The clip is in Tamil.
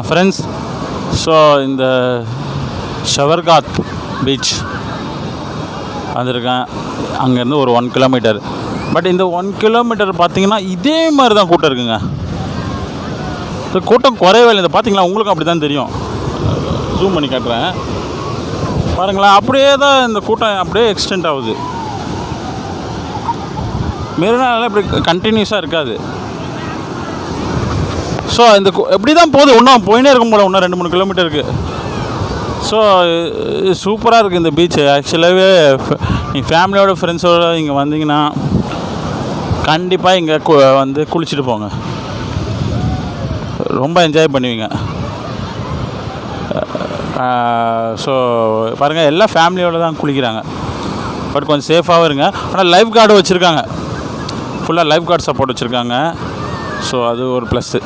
ஃப்ரெண்ட்ஸ், ஸோ இந்த ஷவர்காத் பீச் வந்திருக்கேன். அங்கேருந்து ஒரு 1 கிலோமீட்டர். பட் இந்த 1 கிலோமீட்டர் பார்த்தீங்கன்னா இதே மாதிரி தான் கூட்டம் இருக்குங்க. கூட்டம் குறையவே இல்லை. பார்த்தீங்களா, உங்களுக்கும் அப்படி தான் தெரியும். ஜூம் பண்ணி காட்டுறேன் பாருங்களேன். அப்படியே தான் இந்த கூட்டம் அப்படியே எக்ஸ்டெண்ட் ஆகுது. மெரினால இப்படி கண்டினியூஸாக இருக்காது. ஸோ இந்த எப்படி தான் போகுது, இன்னும் போயினே இருக்கும் போல், இன்னும் 2-3 கிலோமீட்டருக்கு. ஸோ சூப்பராக இருக்குது இந்த பீச்சு. ஆக்சுவலாகவே நீங்கள் ஃபேமிலியோட ஃப்ரெண்ட்ஸோடு இங்கே வந்தீங்கன்னா கண்டிப்பாக இங்கே வந்து குளிச்சுட்டு போங்க. ரொம்ப என்ஜாய் பண்ணுவீங்க. ஸோ பாருங்கள், எல்லாம் ஃபேமிலியோடு தான் குளிக்கிறாங்க. பட் கொஞ்சம் சேஃபாகவும் இருங்க. ஆனால் லைஃப் கார்டு வச்சுருக்காங்க, ஃபுல்லாக லைஃப் கார்டு சப்போர்ட் வச்சுருக்காங்க. ஸோ அது ஒரு ப்ளஸ்ஸு.